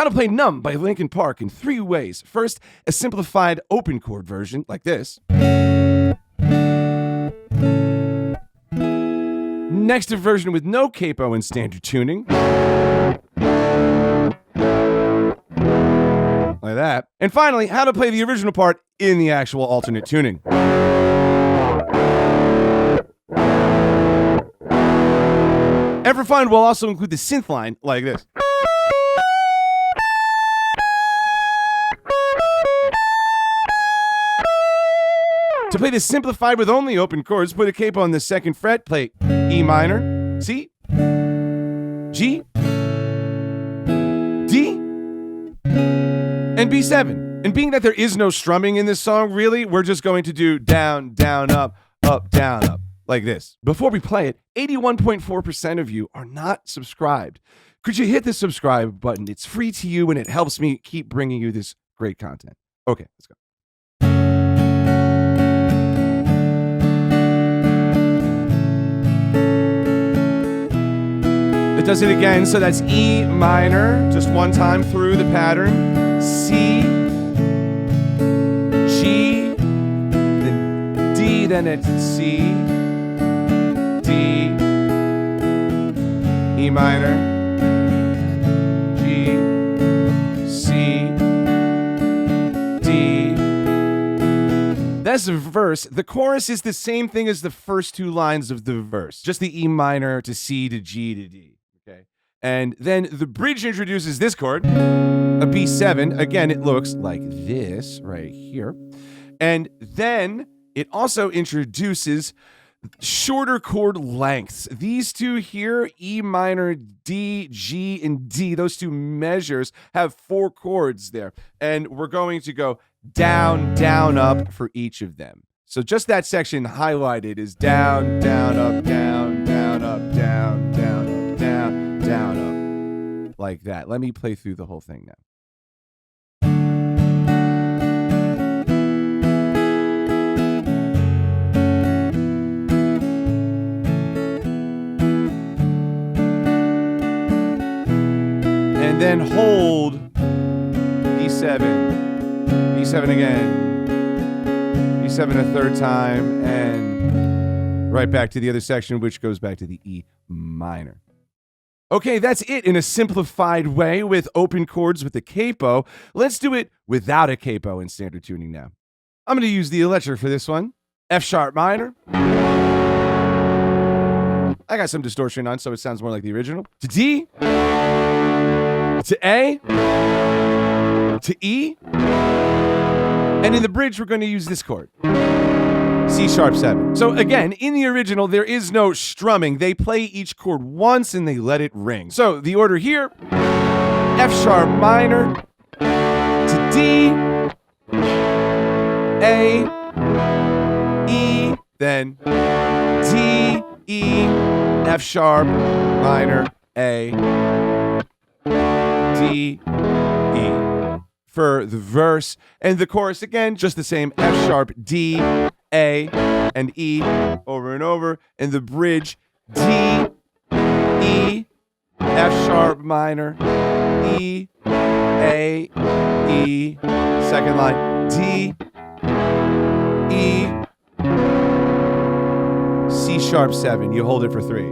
How to play Numb by Linkin Park in 3 ways. First, a simplified open chord version like this. Next, a version with no capo and standard tuning. Like that. And finally, how to play the original part in the actual alternate tuning. And for fun, we'll also include the synth line like this. To play this simplified with only open chords, put a capo on the 2nd fret, play E minor, C, G, D, and B7. And being that there is no strumming in this song, really, we're just going to do down, down, up, down, up, like this. Before we play it, 81.4% of you are not subscribed. Could you hit the subscribe button? It's free to you, and it helps me keep bringing you this great content. Okay, let's go. It does it again, so that's E minor, just one time through the pattern. C, G, then D, then it's C, D, E minor, G, C, D. That's the verse. The chorus is the same thing as the first 2 lines of the verse, just the E minor to C to G to D. Okay. And then the bridge introduces this chord, a B7. Again, it looks like this right here. And then it also introduces shorter chord lengths. These 2 here, E minor, D, G, and D, those 2 measures have 4 chords there. And we're going to go down, down, up for each of them. So just that section highlighted is down, down, up, down, down, up, down, down, up, down, down, up. Like that. Let me play through the whole thing now. And then hold E7, E7 again, E7 a 3rd time, and right back to the other section, which goes back to the E minor. Okay, that's it in a simplified way with open chords with the capo. Let's do it without a capo in standard tuning now. I'm going to use the electric for this one. F sharp minor. I got some distortion on, so it sounds more like the original. To D. To A. To E. And in the bridge, we're going to use this chord. C sharp 7. So again, in the original, there is no strumming. They play each chord once and they let it ring. So the order here, F sharp minor to D, A, E, then D, E, F sharp minor, A, D, E. For the verse and the chorus, again, just the same F sharp, D, A, and E over and over. And the bridge, D, E, F sharp minor, E, A, E. Second line, D, E, C sharp 7. You hold it for 3.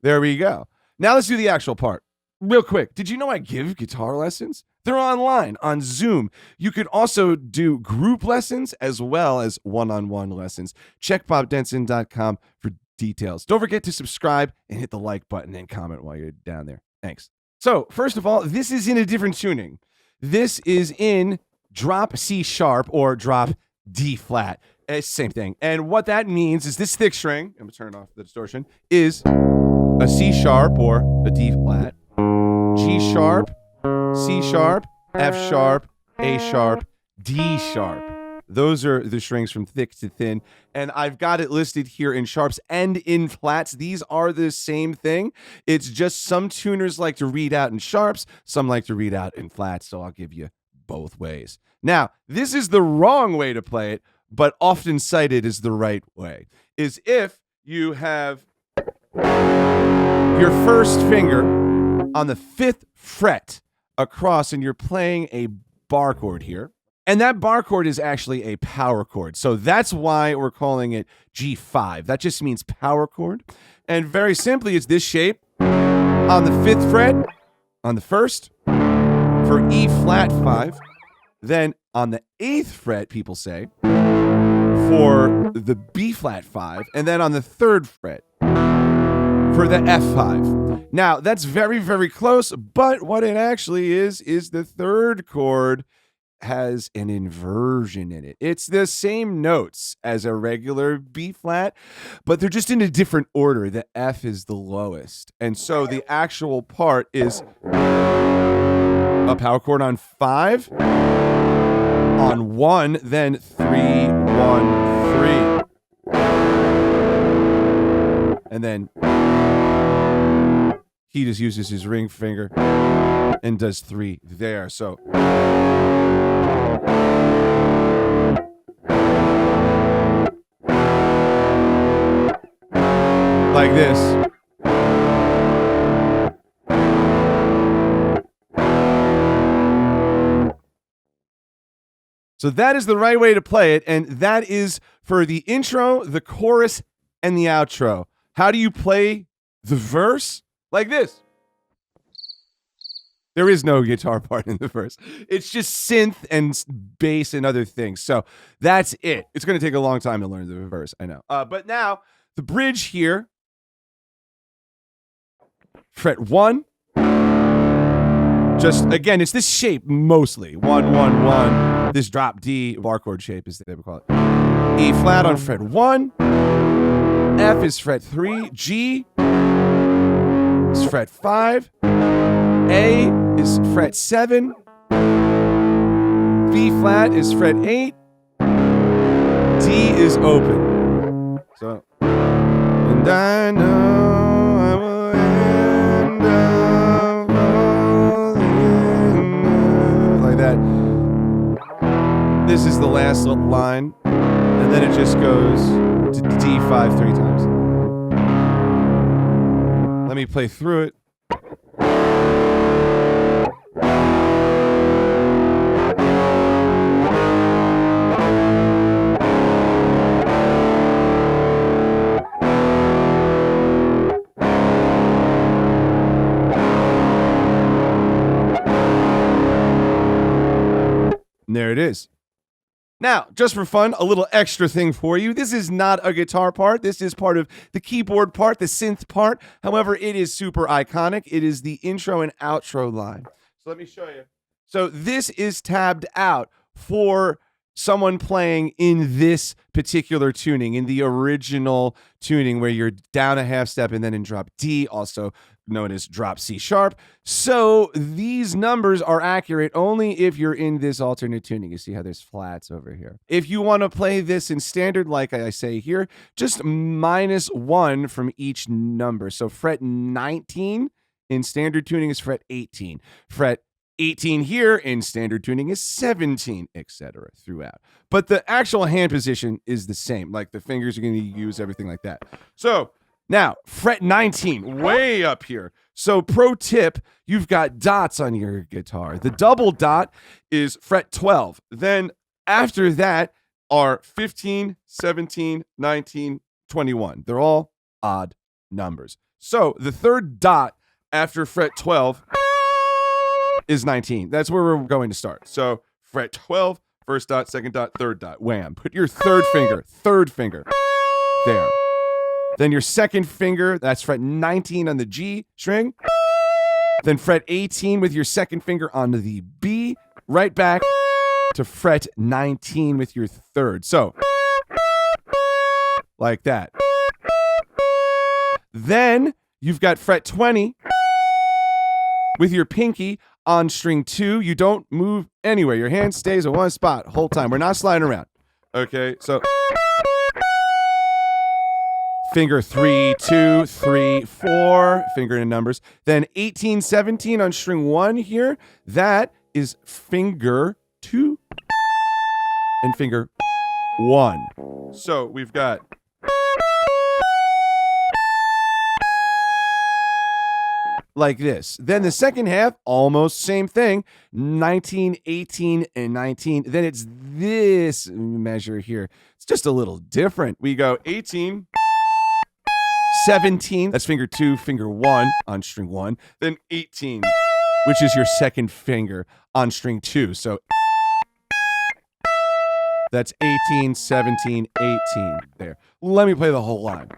There we go. Now let's do the actual part. Real quick, did you know I give guitar lessons? They're online on Zoom. You could also do group lessons as well as one-on-one lessons. Check bobdenson.com for details. Don't forget to subscribe and hit the like button and comment while you're down there. Thanks. So, first of all, this is in a different tuning. This is in drop C sharp or drop D flat. It's the same thing. And what that means is this thick string, I'm going to turn off the distortion, is a C sharp or a D flat, G sharp, C sharp, F sharp, A sharp, D sharp. Those are the strings from thick to thin. And I've got it listed here in sharps and in flats. These are the same thing. It's just some tuners like to read out in sharps, some like to read out in flats. So I'll give you both ways. Now, this is the wrong way to play it, but often cited as the right way, is if you have your first finger on the 5th fret across, and you're playing a bar chord here. And that bar chord is actually a power chord. So that's why we're calling it G5. That just means power chord. And very simply, it's this shape on the 5th fret, on the 1st, for E flat 5. Then on the 8th fret, people say, for the B flat 5. And then on the 3rd fret, for the F5. Now, that's very, very close, but what it actually is the 3rd chord has an inversion in it. It's the same notes as a regular B flat, but they're just in a different order. The F is the lowest. And so the actual part is a power chord on 5, on 1, then 3, 1, 3. And then he just uses his ring finger and does 3 there. So like this. So that is the right way to play it, and that is for the intro, the chorus, and the outro. How do you play the verse? Like this. There is no guitar part in the verse. It's just synth and bass and other things. So that's it. It's going to take a long time to learn the verse, I know. But now, the bridge here, fret 1. Just, again, it's this shape mostly. 1, 1, 1. This drop D bar chord shape, as they would call it. E flat on fret 1. F is fret 3. G is fret 5. A is fret 7. B flat is fret 8. D is open. So, and I know I will end up falling like that. This is the last line, and then it just goes to D5 3 times. Let me play through it. There it is. Now, just for fun, a little extra thing for you. This is not a guitar part. This is part of the keyboard part, the synth part. However, it is super iconic. It is the intro and outro line. So let me show you. So this is tabbed out for someone playing in this particular tuning, in the original tuning where you're down a half step and then in drop D, also known as drop C sharp. So these numbers are accurate only if you're in this alternate tuning. You see how there's flats over here. If you want to play this in standard, like I say here, just -1 from each number. So fret 19 in standard tuning is fret 18. Fret 18 here in standard tuning is 17, etc. throughout. But the actual hand position is the same. Like the fingers are going to use everything like that. So now, fret 19, way up here. So pro tip, you've got dots on your guitar. The double dot is fret 12. Then after that are 15, 17, 19, 21. They're all odd numbers. So the third dot after fret 12 is 19. That's where we're going to start. So fret 12, first dot, second dot, third dot. Wham. Put your third finger there. Then your second finger, that's fret 19 on the G string. Then fret 18 with your second finger on the B, right back to fret 19 with your third. So, like that. Then you've got fret 20 with your pinky on string 2. You don't move anywhere. Your hand stays in one spot whole time. We're not sliding around. Okay, so finger 3, 2, 3, 4, finger in numbers. Then 18, 17 on string 1 here. That is finger 2 and finger 1. So we've got like this. Then the second half, almost same thing, 19, 18, and 19. Then it's this measure here. It's just a little different. We go 18, 17, that's finger 2, finger 1 on string 1, then 18, which is your second finger on string 2. So that's 18, 17, 18 there. Let me play the whole line.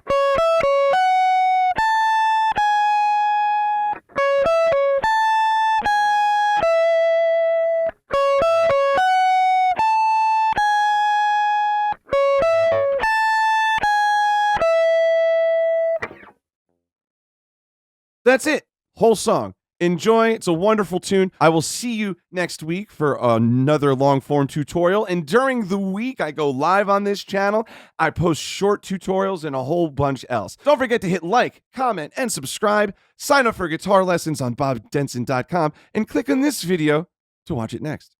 That's it. Whole song. Enjoy. It's a wonderful tune. I will see you next week for another long form tutorial. And during the week, I go live on this channel. I post short tutorials and a whole bunch else. Don't forget to hit like, comment, and subscribe. Sign up for guitar lessons on bobdenson.com and click on this video to watch it next.